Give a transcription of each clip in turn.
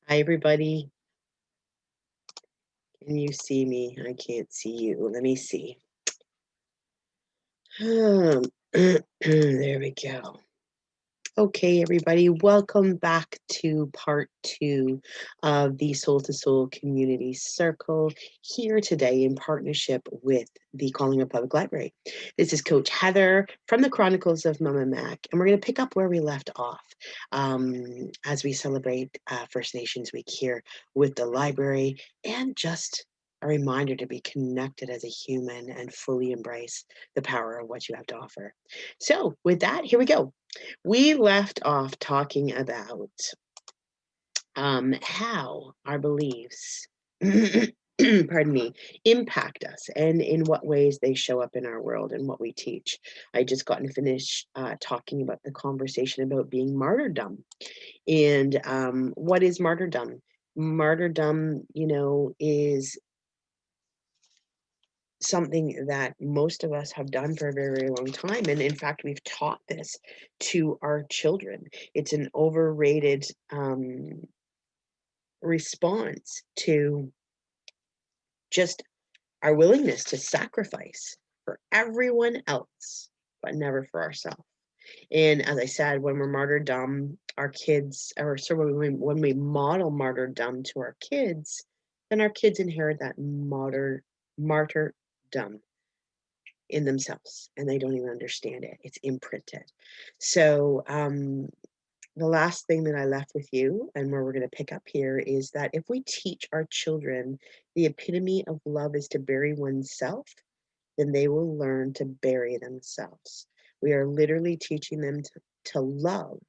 Hi, everybody. Can you see me? I can't see you. Let me see. There we go. Okay, everybody, welcome back to part 2 of the Soul to Soul Community Circle here today in partnership with the Collingwood Public Library. This is Coach Heather from the Chronicles of Momma, and we're going to pick up where we left off as we celebrate First Nations Week here with the library, and just a reminder to be connected as a human and fully embrace the power of what you have to offer. So with that, here we go. We left off talking about how our beliefs, pardon me, impact us and in what ways they show up in our world and what we teach. I just gotten finished talking about the conversation about being martyrdom. And what is martyrdom? Martyrdom, is something that most of us have done for a very, very long time. And in fact, we've taught this to our children. It's an overrated response to just our willingness to sacrifice for everyone else, but never for ourselves. And as I said, when we're martyrdom, our kids, or so when we model martyrdom to our kids, then our kids inherit that martyrdom in themselves, and they don't even understand it. It's imprinted. So the last thing that I left with you, and where we're going to pick up here, is that if we teach our children the epitome of love is to bury oneself, then they will learn to bury themselves. We are literally teaching them to love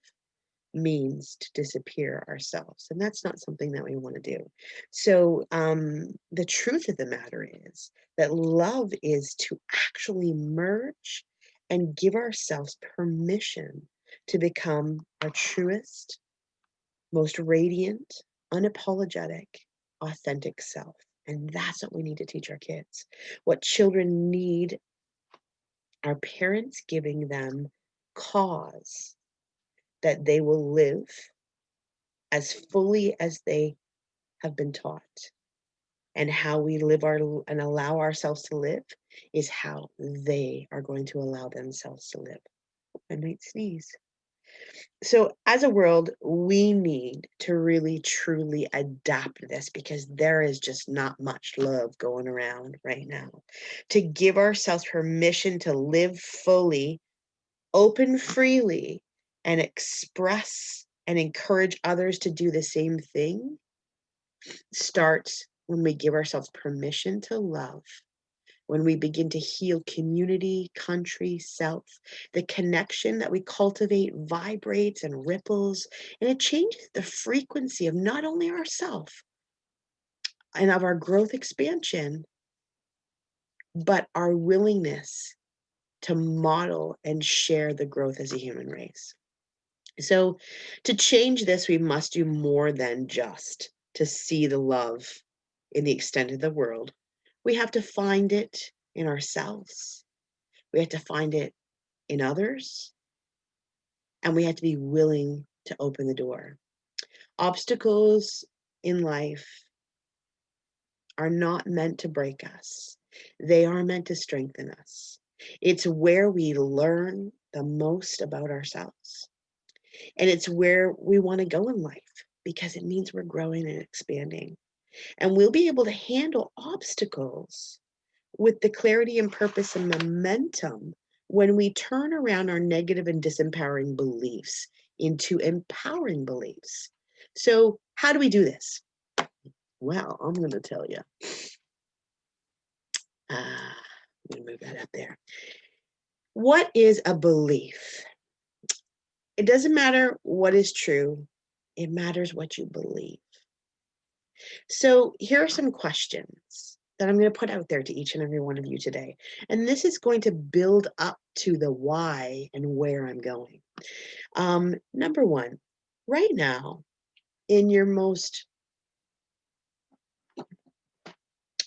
means to disappear ourselves, and that's not something that we want to do. So the truth of the matter is that love is to actually merge and give ourselves permission to become our truest, most radiant, unapologetic, authentic self. And that's what we need to teach our kids. What children need are parents giving them cause that they will live as fully as they have been taught. And how we live and allow ourselves to live is how they are going to allow themselves to live. I might sneeze. So as a world, we need to really truly adapt this, because there is just not much love going around right now. To give ourselves permission to live fully, open freely, and express and encourage others to do the same thing starts when we give ourselves permission to love, when we begin to heal community, country, self. The connection that we cultivate vibrates and ripples, and it changes the frequency of not only ourselves and of our growth expansion, but our willingness to model and share the growth as a human race. So to change this, we must do more than just to see the love in the extent of the world. We have to find it in ourselves. We have to find it in others. And we have to be willing to open the door. Obstacles in life are not meant to break us. They are meant to strengthen us. It's where we learn the most about ourselves. And it's where we want to go in life, because it means we're growing and expanding. And we'll be able to handle obstacles with the clarity and purpose and momentum when we turn around our negative and disempowering beliefs into empowering beliefs. So how do we do this? Well, I'm going to tell you. I'm going to move that up there. What is a belief? It doesn't matter what is true. It matters what you believe. So here are some questions that I'm going to put out there to each and every one of you today. And this is going to build up to the why and where I'm going. Number one, right now, in your most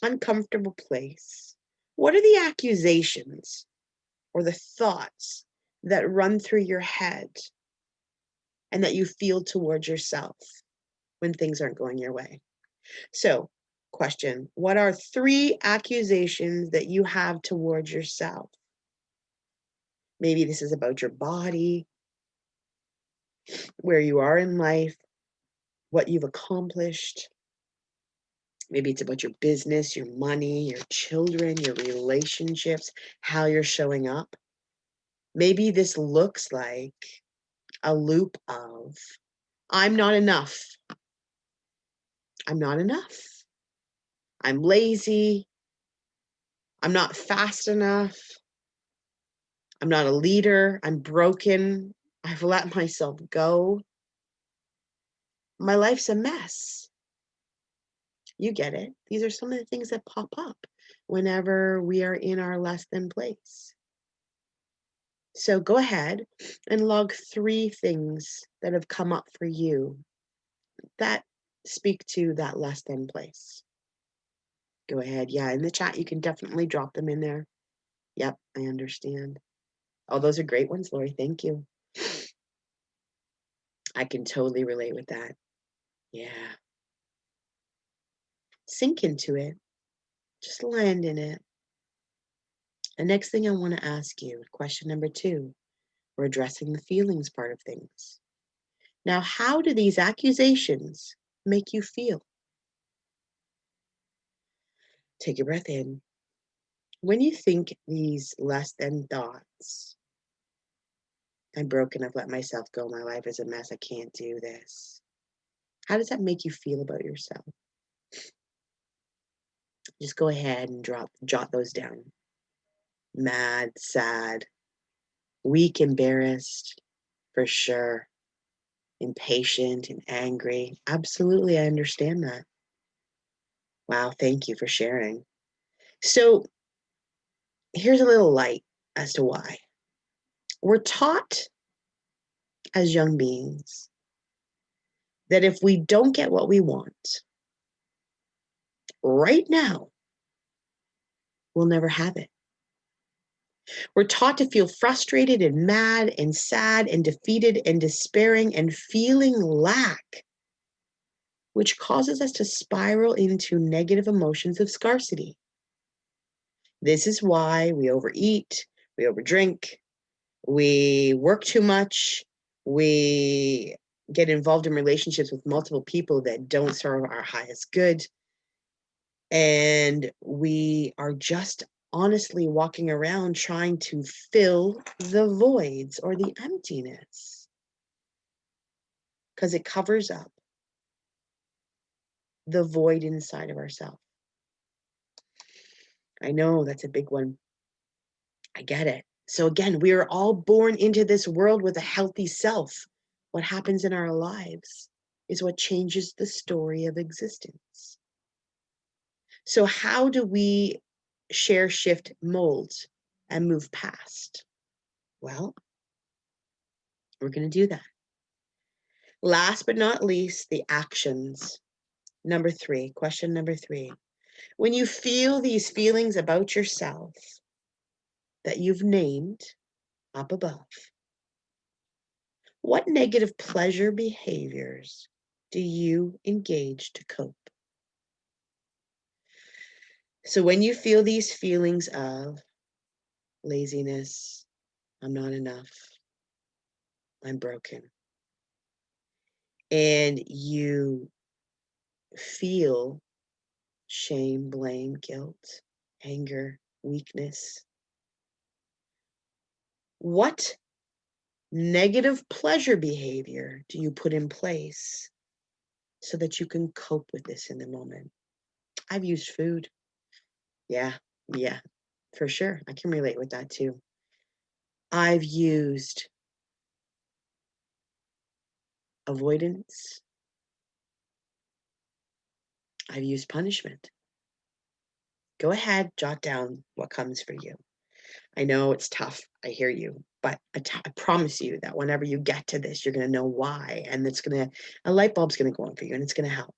uncomfortable place, what are the accusations or the thoughts that run through your head and that you feel towards yourself? when things aren't going your way. So, question, what are 3 accusations that you have towards yourself? Maybe this is about your body, where you are in life, what you've accomplished. Maybe it's about your business, your money, your children, your relationships, how you're showing up. Maybe this looks like a loop of, I'm not enough. I'm not enough. I'm lazy. I'm not fast enough. I'm not a leader. I'm broken. I've let myself go. My life's a mess. You get it. These are some of the things that pop up whenever we are in our less than place. So go ahead and log 3 things that have come up for you that speak to that less than place. Go ahead. Yeah, in the chat, you can definitely drop them in there. Yep, I understand. Oh, those are great ones, Lori. Thank you. I can totally relate with that. Yeah. Sink into it. Just land in it. The next thing I want to ask you, question number 2, we're addressing the feelings part of things. Now, how do these accusations make you feel? Take a breath in. When you think these less than thoughts, I'm broken, I've let myself go, my life is a mess, I can't do this. How does that make you feel about yourself? Just go ahead and jot those down. Mad, sad, weak, embarrassed, for sure. Impatient and angry. Absolutely, I understand that. Wow, thank you for sharing. So here's a little light as to why. We're taught as young beings that if we don't get what we want right now, we'll never have it. We're taught to feel frustrated and mad and sad and defeated and despairing and feeling lack, which causes us to spiral into negative emotions of scarcity. This is why we overeat, we overdrink, we work too much, we get involved in relationships with multiple people that don't serve our highest good, and we are just honestly walking around trying to fill the voids or the emptiness because it covers up the void inside of ourselves. I know that's a big one. I get it. So again, we are all born into this world with a healthy self. What happens in our lives is what changes the story of existence. So how do we share, shift, mold, and move past? Well, we're going to do that. Last but not least, the actions. Number 3, question number 3. When you feel these feelings about yourself that you've named up above, what negative pleasure behaviors do you engage to cope? So when you feel these feelings of laziness, I'm not enough, I'm broken, and you feel shame, blame, guilt, anger, weakness, what negative pleasure behavior do you put in place so that you can cope with this in the moment? I've used food. Yeah, for sure. I can relate with that too. I've used avoidance. I've used punishment. Go ahead, jot down what comes for you. I know it's tough. I hear you, but I promise you that whenever you get to this, you're going to know why, and a light bulb's going to go on for you, and it's going to help.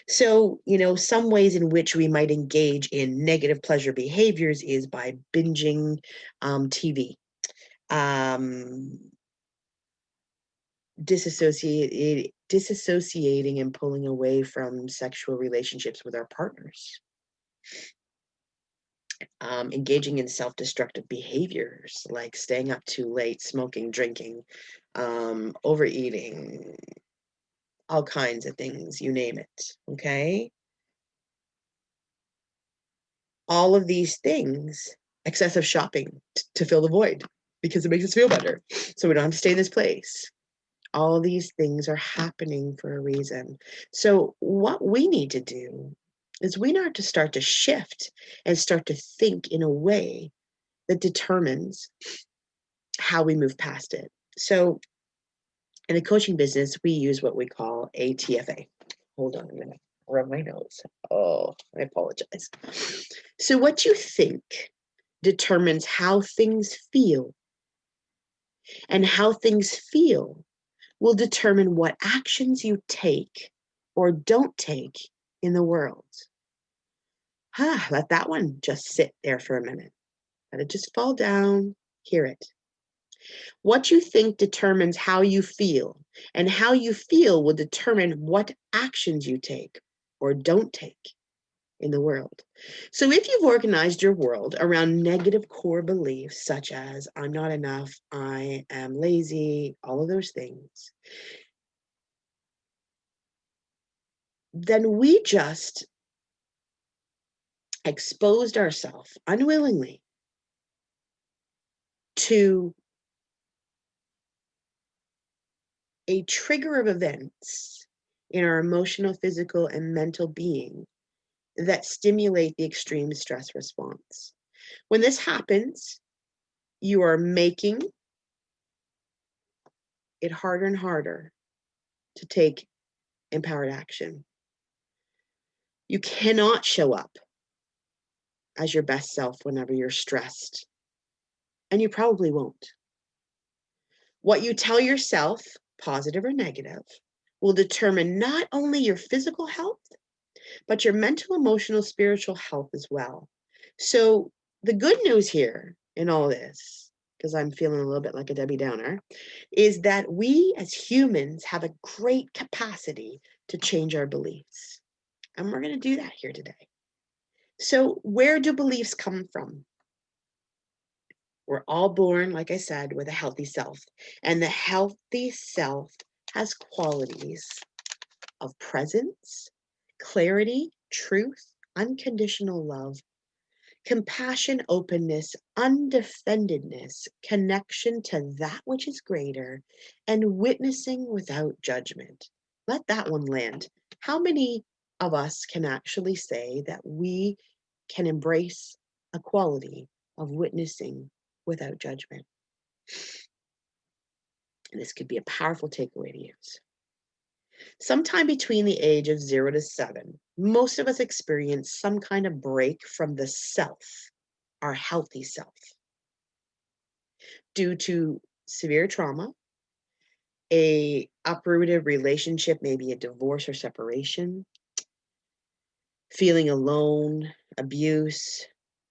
So, some ways in which we might engage in negative pleasure behaviors is by binging TV, disassociating disassociating and pulling away from sexual relationships with our partners. Engaging in self-destructive behaviors like staying up too late, smoking, drinking, overeating, all kinds of things, you name it, okay? All of these things, excessive shopping to fill the void because it makes us feel better. So we don't have to stay in this place. All these things are happening for a reason. So what we need to do is we need to start to shift and start to think in a way that determines how we move past it. So in the coaching business, we use what we call a TFA. Hold on a minute. Rub my nose. Oh, I apologize. So what you think determines how things feel, and how things feel will determine what actions you take or don't take in the world. Let that one just sit there for a minute. Let it just fall down. Hear it. What you think determines how you feel, and how you feel will determine what actions you take or don't take in the world. So if you've organized your world around negative core beliefs such as I'm not enough, I am lazy, all of those things, then we just exposed ourselves unwillingly to a trigger of events in our emotional, physical, and mental being that stimulate the extreme stress response. When this happens, you are making it harder and harder to take empowered action. You cannot show up as your best self whenever you're stressed, and you probably won't. What you tell yourself, positive or negative, will determine not only your physical health, but your mental, emotional, spiritual health as well. So the good news here in all this, because I'm feeling a little bit like a Debbie Downer, is that we as humans have a great capacity to change our beliefs. And we're going to do that here today. So where do beliefs come from? We're all born, like I said, with a healthy self. And the healthy self has qualities of presence, clarity, truth, unconditional love, compassion, openness, undefendedness, connection to that which is greater, and witnessing without judgment. Let that one land. How many of us can actually say that we can embrace a quality of witnessing without judgment? And this could be a powerful takeaway to use. Sometime between the age of 0 to 7, most of us experience some kind of break from the self, our healthy self, due to severe trauma, a uprooted relationship, maybe a divorce or separation, feeling alone, abuse,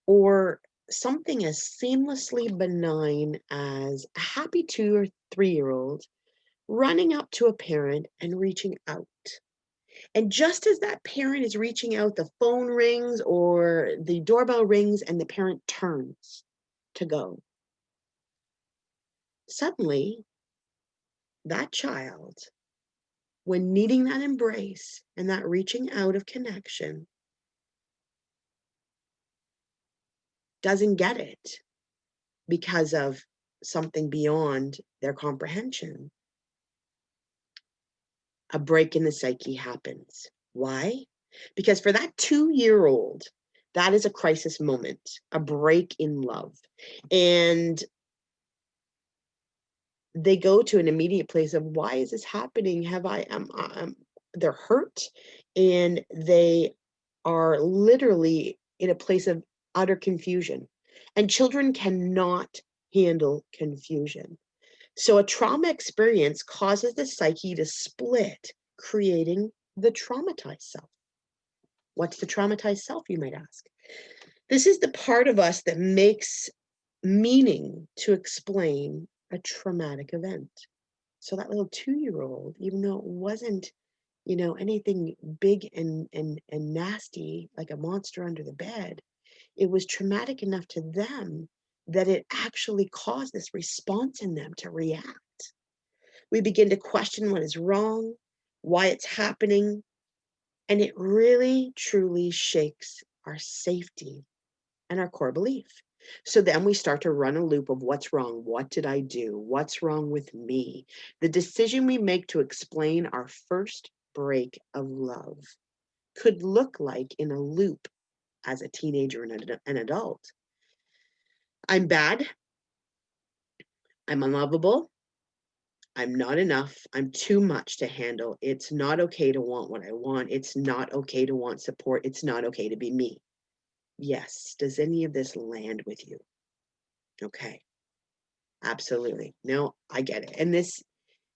or something as seamlessly benign as a happy 2 or 3-year-old running up to a parent and reaching out. And just as that parent is reaching out, the phone rings or the doorbell rings and the parent turns to go. Suddenly, that child, when needing that embrace and that reaching out of connection, doesn't get it because of something beyond their comprehension. A break in the psyche happens. Why? Because for that 2-year-old, that is a crisis moment, a break in love. And they go to an immediate place of, why is this happening? They're hurt, and they are literally in a place of utter confusion. And children cannot handle confusion. So a trauma experience causes the psyche to split, creating the traumatized self. What's the traumatized self, you might ask? This is the part of us that makes meaning to explain a traumatic event. So that little 2-year-old, even though it wasn't, anything big and nasty like a monster under the bed, it was traumatic enough to them that it actually caused this response in them to react. We begin to question what is wrong, why it's happening, and it really truly shakes our safety and our core belief. So then we start to run a loop of what's wrong? What did I do? What's wrong with me? The decision we make to explain our first break of love could look like in a loop as a teenager and an adult. I'm bad. I'm unlovable. I'm not enough. I'm too much to handle. It's not okay to want what I want. It's not okay to want support. It's not okay to be me. Yes. Does any of this land with you? Okay. Absolutely. No, I get it. And this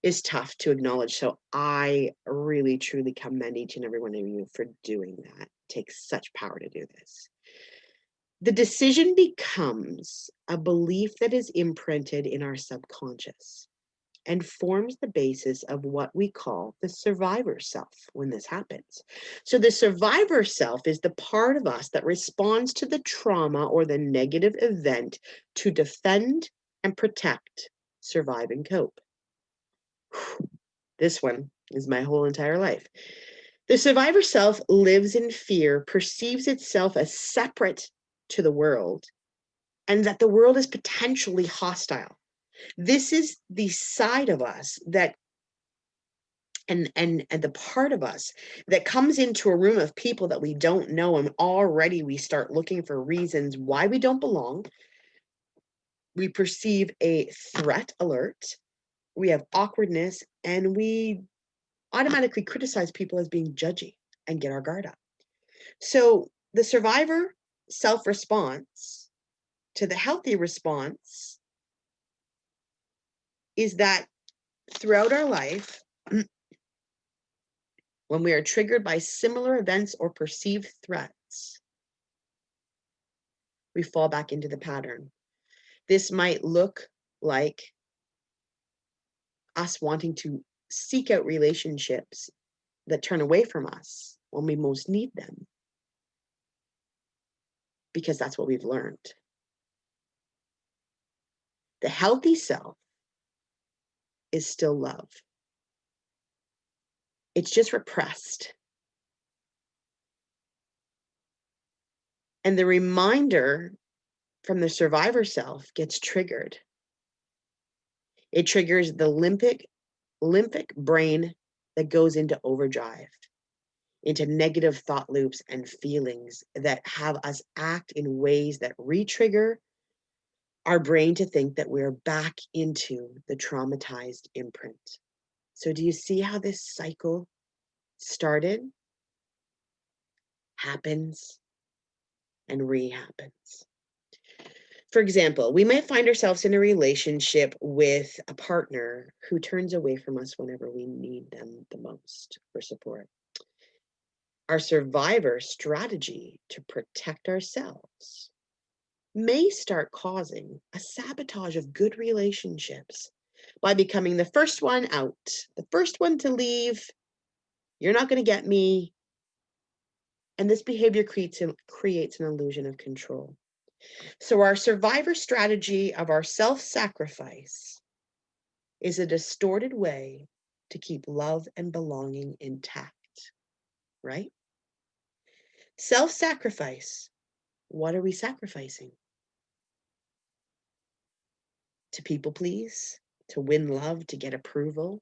is tough to acknowledge. So I really, truly commend each and every one of you for doing that. It takes such power to do this. The decision becomes a belief that is imprinted in our subconscious and forms the basis of what we call the survivor self when this happens. So the survivor self is the part of us that responds to the trauma or the negative event to defend and protect, survive, and cope. This one is my whole entire life. The survivor self lives in fear, perceives itself as separate to the world, and that the world is potentially hostile. This is the side of us that and the part of us that comes into a room of people that we don't know, and already we start looking for reasons why we don't belong. We perceive a threat alert, we have awkwardness, and we automatically criticize people as being judgy and get our guard up. So the survivor self-response to the healthy response is that throughout our life, when we are triggered by similar events or perceived threats, we fall back into the pattern. This might look like us wanting to seek out relationships that turn away from us when we most need them, because that's what we've learned. The healthy self is still love. It's just repressed. And the reminder from the survivor self gets triggered. It triggers the limbic brain that goes into overdrive, into negative thought loops and feelings that have us act in ways that re-trigger our brain to think that we're back into the traumatized imprint. So do you see how this cycle started, happens, and re-happens? For example, we might find ourselves in a relationship with a partner who turns away from us whenever we need them the most for support. Our survivor strategy to protect ourselves may start causing a sabotage of good relationships by becoming the first one out, the first one to leave. You're not going to get me. And this behavior creates an illusion of control. So our survivor strategy of our self-sacrifice is a distorted way to keep love and belonging intact, right? Self-sacrifice. What are we sacrificing? To people please, to win love, to get approval.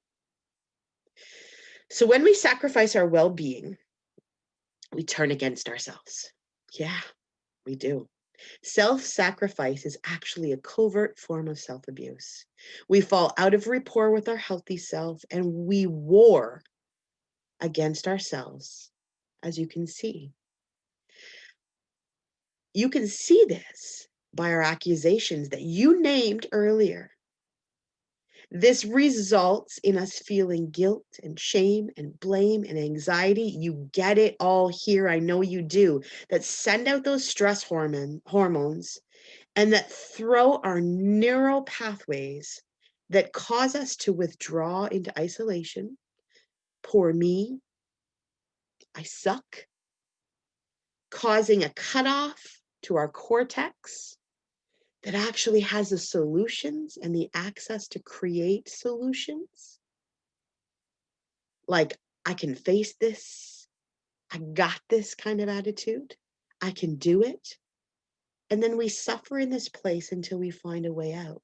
So when we sacrifice our well-being, we turn against ourselves. Yeah, we do. Self-sacrifice is actually a covert form of self-abuse. We fall out of rapport with our healthy self and we war against ourselves, as you can see. You can see this by our accusations that you named earlier. This results in us feeling guilt and shame and blame and anxiety. You get it all here. I know you do. That send out those stress hormones and that throw our neural pathways that cause us to withdraw into isolation. Poor me, I suck, causing a cutoff to our cortex that actually has the solutions and the access to create solutions. Like, I can face this, I got this kind of attitude, I can do it. And then we suffer in this place until we find a way out.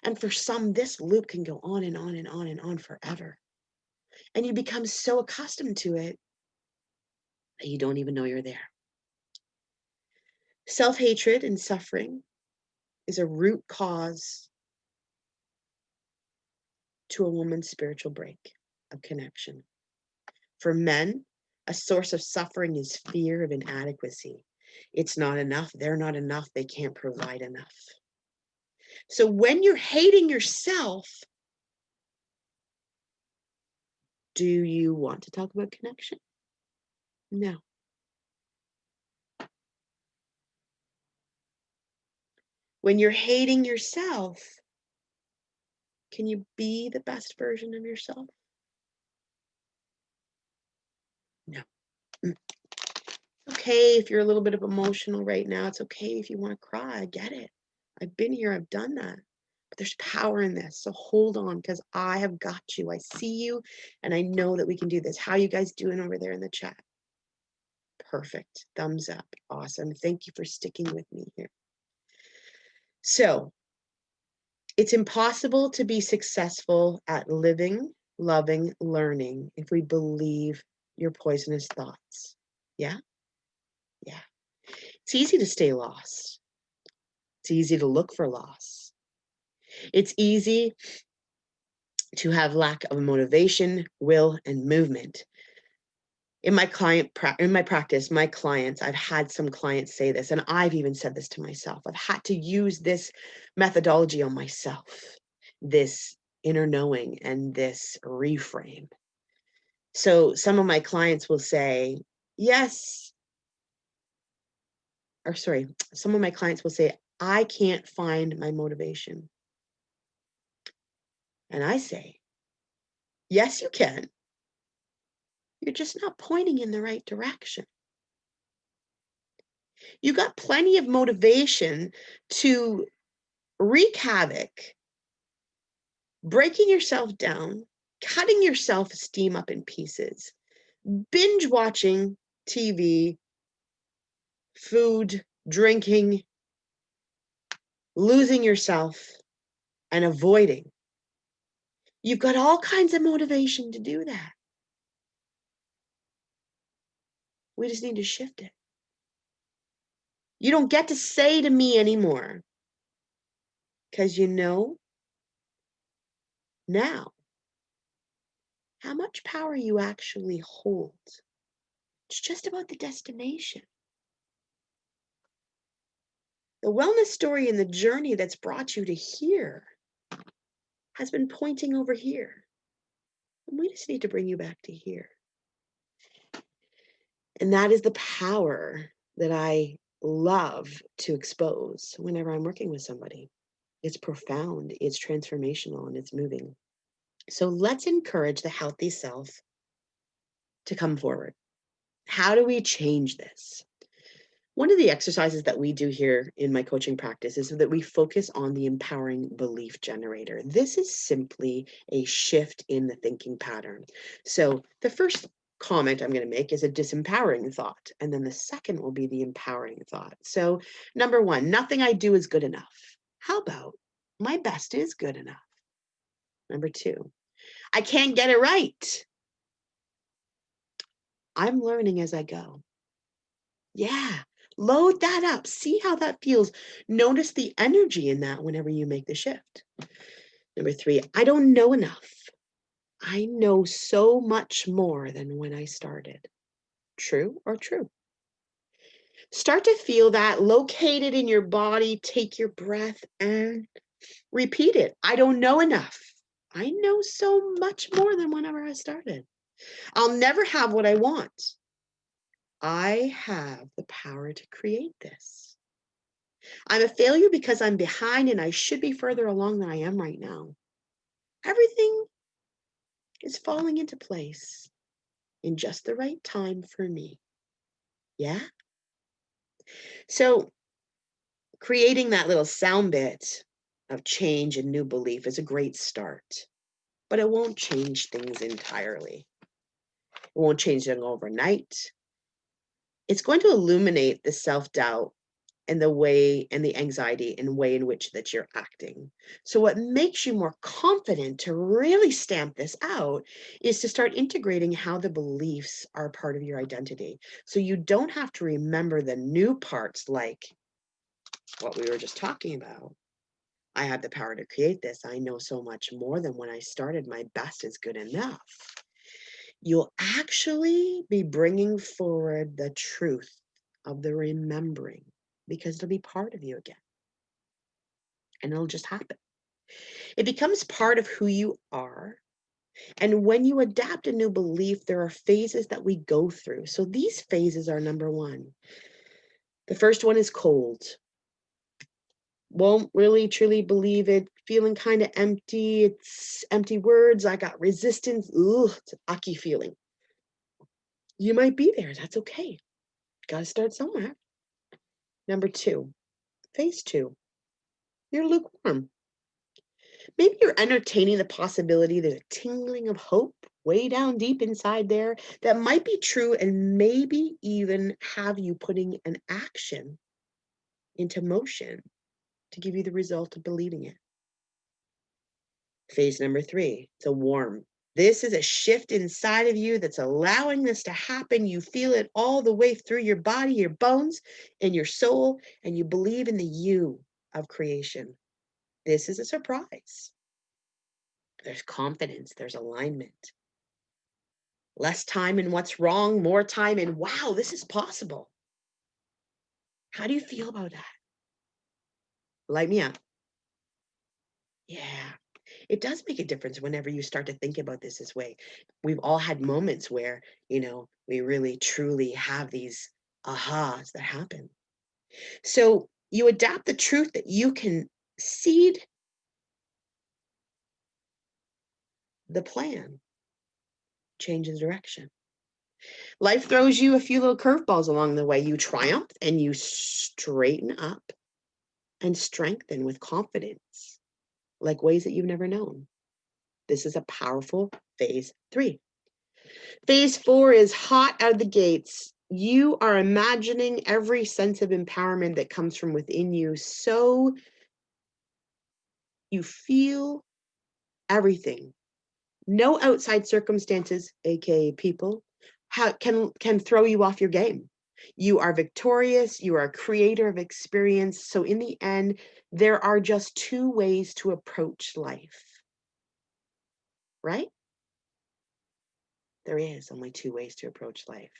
And for some, this loop can go on and on and on and on forever. And you become so accustomed to it that you don't even know you're there. Self-hatred and suffering is a root cause to a woman's spiritual break of connection. For men, a source of suffering is fear of inadequacy. It's not enough. They're not enough. They can't provide enough. So when you're hating yourself, do you want to talk about connection? No. When you're hating yourself, can you be the best version of yourself? No. Okay if you're a little bit of emotional right now. It's okay if you want to cry. I get it. I've been here. I've done that. But there's power in this. So hold on, because I have got you. I see you, and I know that we can do this. How are you guys doing over there in the chat? Perfect. Thumbs up. Awesome. Thank you for sticking with me here. So it's impossible to be successful at living, loving, learning if we believe your poisonous thoughts. Yeah? Yeah. It's easy to stay lost. It's easy to look for loss. It's easy to have lack of motivation, will, and movement. In my practice, my clients, I've had some clients say this, and I've even said this to myself. I've had to use this methodology on myself, this inner knowing and this reframe. So some of my clients will say, yes, or sorry, some of my clients will say, I can't find my motivation. And I say, yes, you can. You're just not pointing in the right direction. You got plenty of motivation to wreak havoc, breaking yourself down, cutting your self-esteem up in pieces, binge watching TV, food, drinking, losing yourself, and avoiding. You've got all kinds of motivation to do that. We just need to shift it. You don't get to say to me anymore, because you know now how much power you actually hold. It's just about the destination. The wellness story and the journey that's brought you to here has been pointing over here. And we just need to bring you back to here. And that is the power that I love to expose whenever I'm working with somebody. It's profound, it's transformational, and it's moving. So let's encourage the healthy self to come forward. How do we change this? One of the exercises that we do here in my coaching practice is that we focus on the empowering belief generator. This is simply a shift in the thinking pattern. So the first comment I'm going to make is a disempowering thought, and then the second will be the empowering thought. So number one, nothing I do is good enough. How about my best is good enough? Number two, I can't get it right. I'm learning as I go. Yeah, load that up. See how that feels. Notice the energy in that whenever you make the shift. Number three, I don't know enough. I know so much more than when I started. True or true? Start to feel that located in your body. Take your breath and repeat it. I don't know enough. I know so much more than whenever I started. I'll never have what I want. I have the power to create this. I'm a failure because I'm behind and I should be further along than I am right now. Everything is falling into place in just the right time for me. Yeah? So creating that little sound bit of change and new belief is a great start, but it won't change things entirely. It won't change them overnight. It's going to illuminate the self-doubt and the way and the anxiety and way in which that you're acting. So what makes you more confident to really stamp this out is to start integrating how the beliefs are part of your identity. So you don't have to remember the new parts like what we were just talking about. I have the power to create this. I know so much more than when I started. My best is good enough. You'll actually be bringing forward the truth of the remembering because it'll be part of you again. And it'll just happen. It becomes part of who you are. And when you adapt a new belief, there are phases that we go through. So these phases are number one. The first one is cold. Won't really truly believe it. Feeling kind of empty. It's empty words. I got resistance. Ugh, it's an ucky feeling. You might be there. That's okay. Got to start somewhere. Number two, phase two. You're lukewarm. Maybe you're entertaining the possibility there's a tingling of hope way down deep inside there that might be true and maybe even have you putting an action into motion to give you the result of believing it. Phase number three, it's a warm. This is a shift inside of you that's allowing this to happen. You feel it all the way through your body, your bones, and your soul, and you believe in the you of creation. This is a surprise. There's confidence, there's alignment. Less time in what's wrong, more time in, wow, this is possible. How do you feel about that? Light me up. Yeah, it does make a difference whenever you start to think about this way. We've all had moments where, we really truly have these ahas that happen. So you adapt the truth that you can seed the plan, changes direction. Life throws you a few little curveballs along the way. You triumph and you straighten up and strengthen with confidence, like ways that you've never known. This is a powerful phase three. Phase four is hot out of the gates. You are imagining every sense of empowerment that comes from within you. So you feel everything. No outside circumstances, aka people, can throw you off your game. You are victorious. You are a creator of experience. So in the end, there are just two ways to approach life, right? There is only two ways to approach life.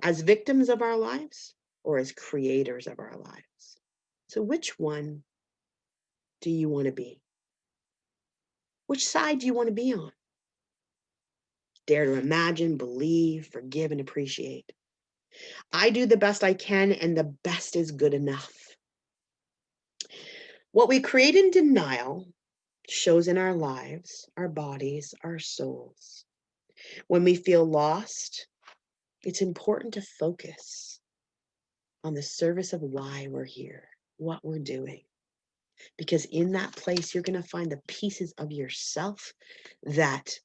As victims of our lives or as creators of our lives. So which one do you want to be? Which side do you want to be on? Dare to imagine, believe, forgive, and appreciate. I do the best I can, and the best is good enough. What we create in denial shows in our lives, our bodies, our souls. When we feel lost, it's important to focus on the service of why we're here, what we're doing. Because in that place, you're going to find the pieces of yourself that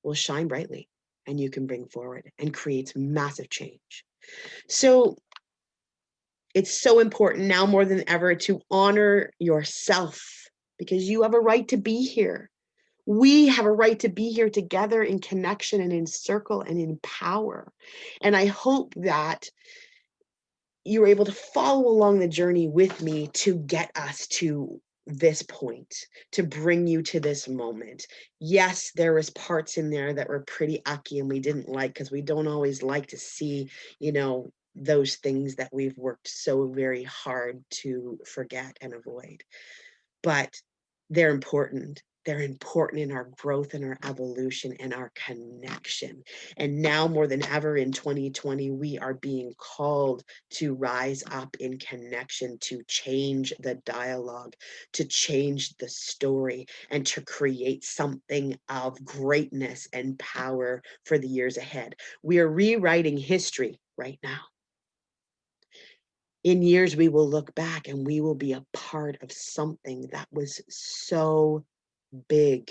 will shine brightly and you can bring forward and creates massive change. So it's so important now more than ever to honor yourself because you have a right to be here. We have a right to be here together in connection and in circle and in power. And I hope that you were able to follow along the journey with me to get us to this point, to bring you to this moment. Yes, there was parts in there that were pretty ucky and we didn't like because we don't always like to see, those things that we've worked so very hard to forget and avoid. But they're important They're important in our growth and our evolution and our connection. And now more than ever in 2020, we are being called to rise up in connection, to change the dialogue, to change the story, and to create something of greatness and power for the years ahead. We are rewriting history right now. In years, we will look back and we will be a part of something that was so big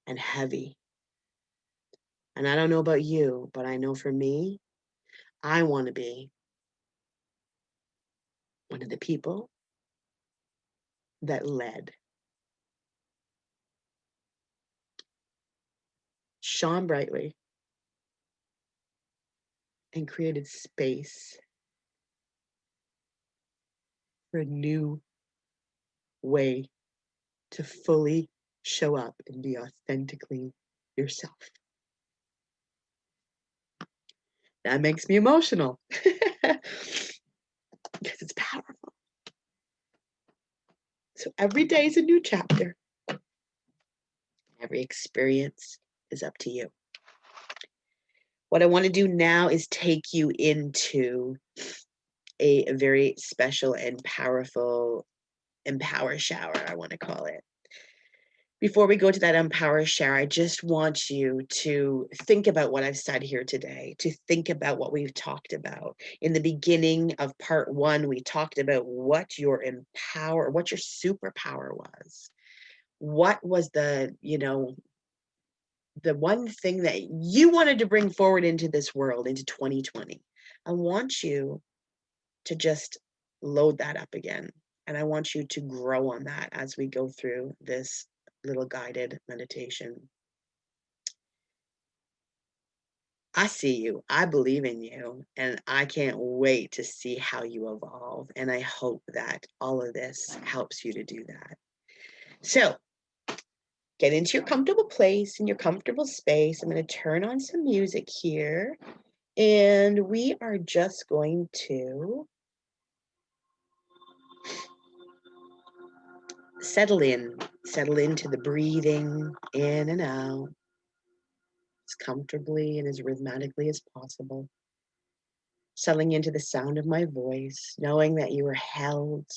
and heavy. And I don't know about you, but I know for me, I want to be one of the people that led, shone brightly, and created space for a new way to fully show up and be authentically yourself. That makes me emotional because it's powerful. So every day is a new chapter. Every experience is up to you. What I want to do now is take you into a very special and powerful empower shower, I want to call it. Before we go to that empower shower, I just want you to think about what I've said here today, to think about what we've talked about. In the beginning of part 1, we talked about what your superpower was. What was the one thing that you wanted to bring forward into this world, into 2020. I want you to just load that up again. And I want you to grow on that as we go through this little guided meditation. I see you, I believe in you, and I can't wait to see how you evolve. And I hope that all of this helps you to do that. So get into your comfortable place, in your comfortable space. I'm going to turn on some music here. And we are just going to settle into the breathing in and out as comfortably and as rhythmically as possible. Settling into the sound of my voice, knowing that you are held,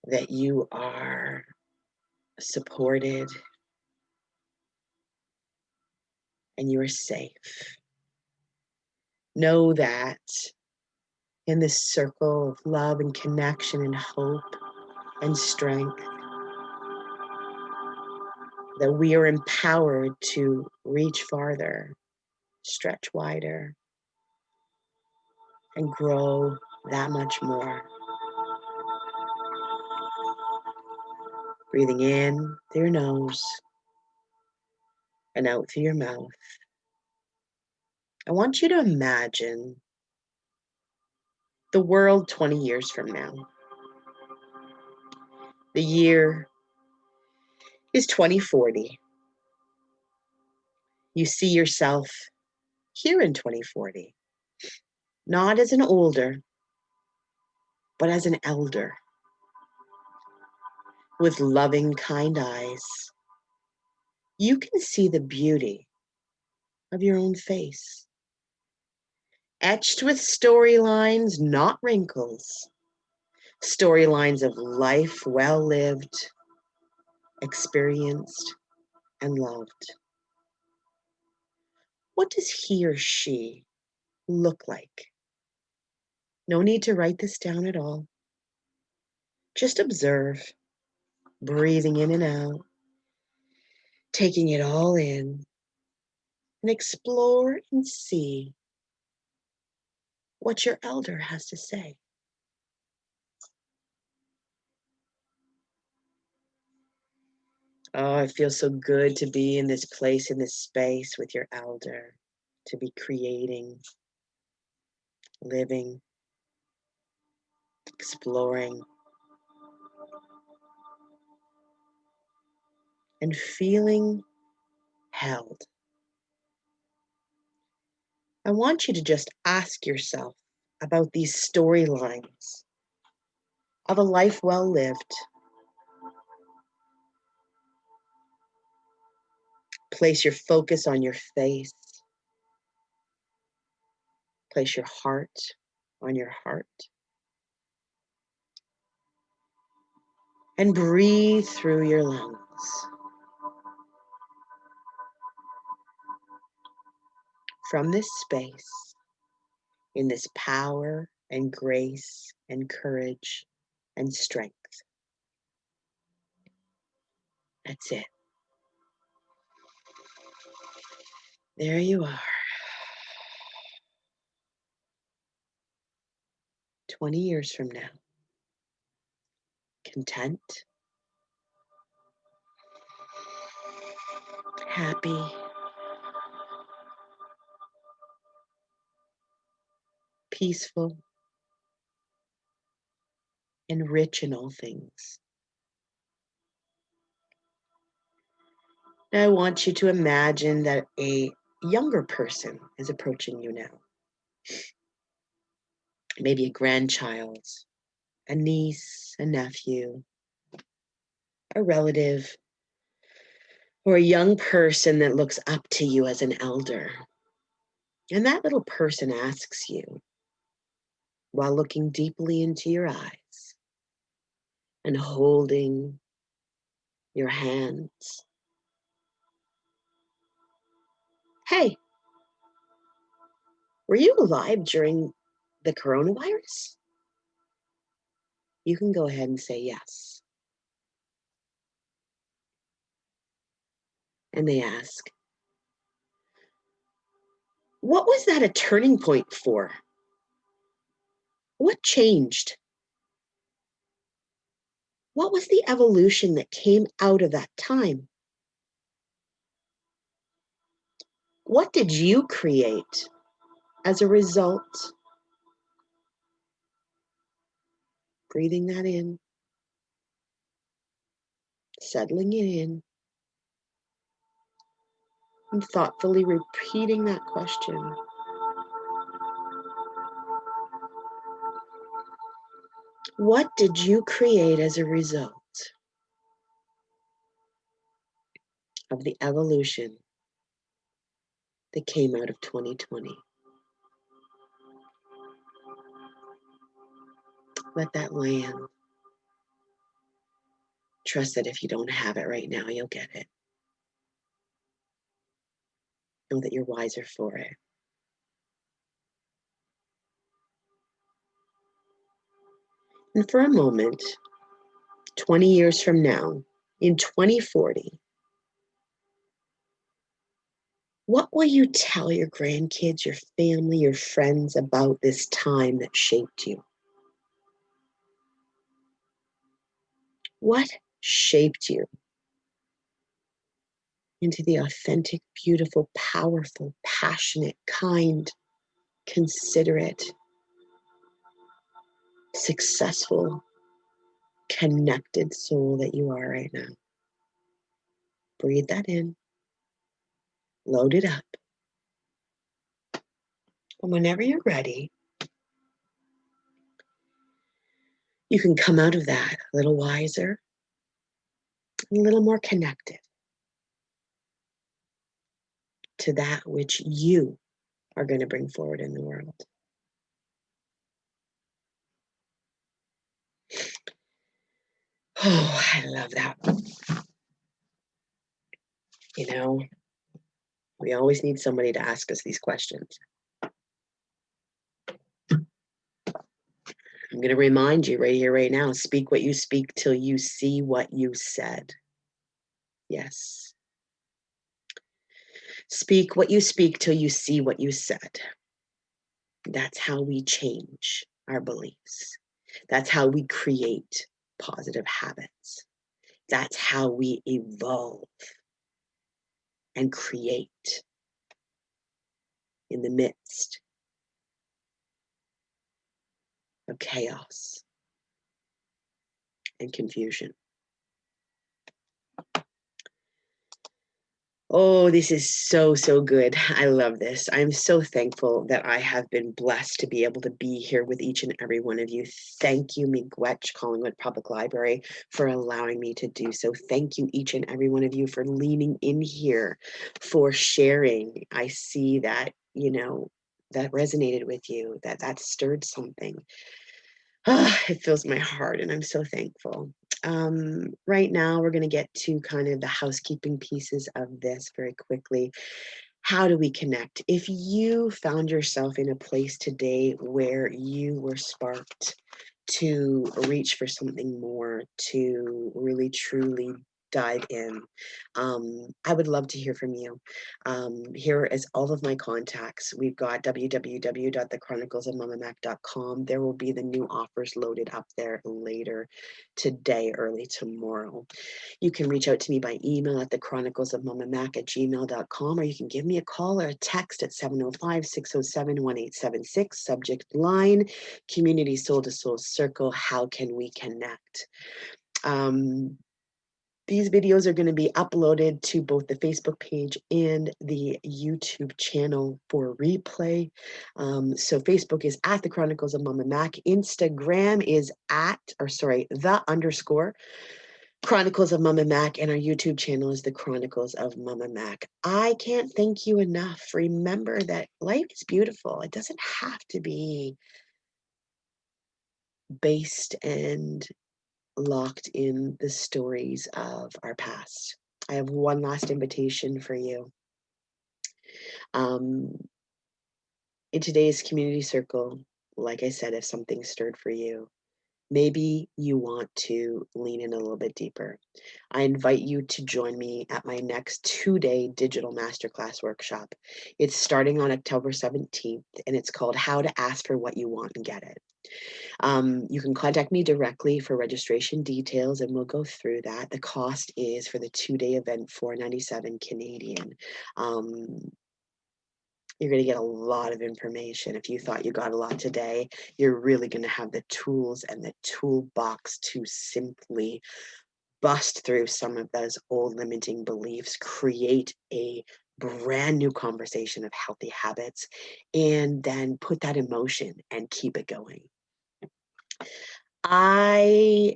that you are supported, and you are safe. Know that in this circle of love and connection and hope and strength, that we are empowered to reach farther, stretch wider, and grow that much more. Breathing in through your nose and out through your mouth. I want you to imagine the world 20 years from now. The year is 2040. You see yourself here in 2040, not as an older, but as an elder, with loving, kind eyes. You can see the beauty of your own face, etched with storylines, not wrinkles, storylines of life well lived, experienced, and loved. What does he or she look like? No need to write this down at all. Just observe, breathing in and out, taking it all in, and explore and see what your elder has to say. Oh, it feels so good to be in this place, in this space with your elder, to be creating, living, exploring, and feeling held. I want you to just ask yourself about these storylines of a life well lived, Place your focus on your face. Place your heart on your heart. And breathe through your lungs. From this space, in this power and grace and courage and strength. That's it. There you are. 20 years from now. Content. Happy. Peaceful. And rich in all things. Now I want you to imagine that a younger person is approaching you now. Maybe a grandchild, a niece, a nephew, a relative, or a young person that looks up to you as an elder. And that little person asks you, while looking deeply into your eyes and holding your hands, "Hey, were you alive during the coronavirus?" You can go ahead and say yes. And they ask, "What was that a turning point for? What changed? What was the evolution that came out of that time? What did you create as a result?" Breathing that in, settling it in, and thoughtfully repeating that question. What did you create as a result of the evolution that came out of 2020? Let that land. Trust that if you don't have it right now, you'll get it. Know that you're wiser for it. And for a moment, 20 years from now, in 2040, what will you tell your grandkids, your family, your friends about this time that shaped you? What shaped you into the authentic, beautiful, powerful, passionate, kind, considerate, successful, connected soul that you are right now? Breathe that in, load it up. And whenever you're ready, you can come out of that a little wiser, a little more connected to that which you are going to bring forward in the world. Oh, I love that. You know, we always need somebody to ask us these questions. I'm going to remind you right here, right now, speak what you speak till you see what you said. Yes. Speak what you speak till you see what you said. That's how we change our beliefs. That's how we create positive habits. That's how we evolve and create in the midst of chaos and confusion. Oh, this is so, so good. I love this. I'm so thankful that I have been blessed to be able to be here with each and every one of you. Thank you, Miigwetch, Collingwood Public Library, for allowing me to do so. Thank you, each and every one of you, for leaning in here, for sharing. I see that, that resonated with you, that stirred something. It fills my heart, and I'm so thankful. Right now, we're going to get to kind of the housekeeping pieces of this very quickly. How do we connect? If you found yourself in a place today where you were sparked to reach for something more, to really truly dive in, I would love to hear from you. Here is all of my contacts. We've got www.thechroniclesofmommamac.com. There will be the new offers loaded up there later today, early tomorrow. You can reach out to me by email at thechroniclesofmommamac@gmail.com, or you can give me a call or a text at 705-607-1876, subject line, Community Soul to Soul Circle, how can we connect? These videos are going to be uploaded to both the Facebook page and the YouTube channel for replay. So Facebook is at the Chronicles of Momma Mac. Instagram is the_ Chronicles of Momma Mac, and our YouTube channel is the Chronicles of Momma Mac. I can't thank you enough. Remember that life is beautiful. It doesn't have to be based and locked in the stories of our past. I have one last invitation for you. In today's community circle, like I said, if something stirred for you, maybe you want to lean in a little bit deeper. I invite you to join me at my next 2-day digital masterclass workshop. It's starting on October 17th, and it's called How to Ask for What You Want and Get It. You can contact me directly for registration details, and we'll go through that. The cost is for the 2-day event $497 Canadian. You're going to get a lot of information. If you thought you got a lot today, you're really going to have the tools and the toolbox to simply bust through some of those old limiting beliefs, create a brand new conversation of healthy habits, and then put that in motion and keep it going. I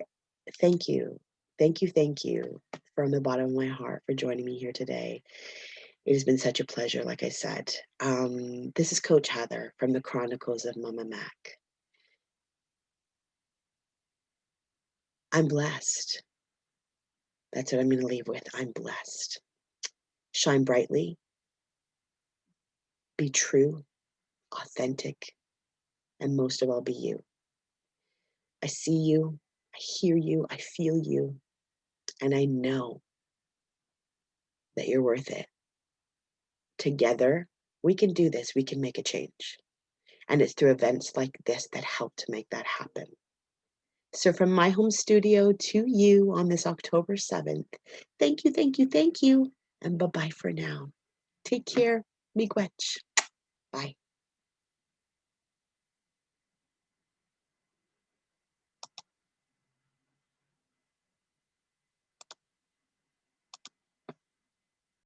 thank you. Thank you from the bottom of my heart for joining me here today. It has been such a pleasure, like I said. This is Coach Heather from the Chronicles of Momma Mac. I'm blessed. That's what I'm going to leave with. I'm blessed. Shine brightly. Be true, authentic, and most of all, be you. I see you. I hear you. I feel you. And I know that you're worth it. Together, we can do this. We can make a change. And it's through events like this that help to make that happen. So from my home studio to you on this October 7th, thank you, and bye-bye for now. Take care. Miigwetch. Bye.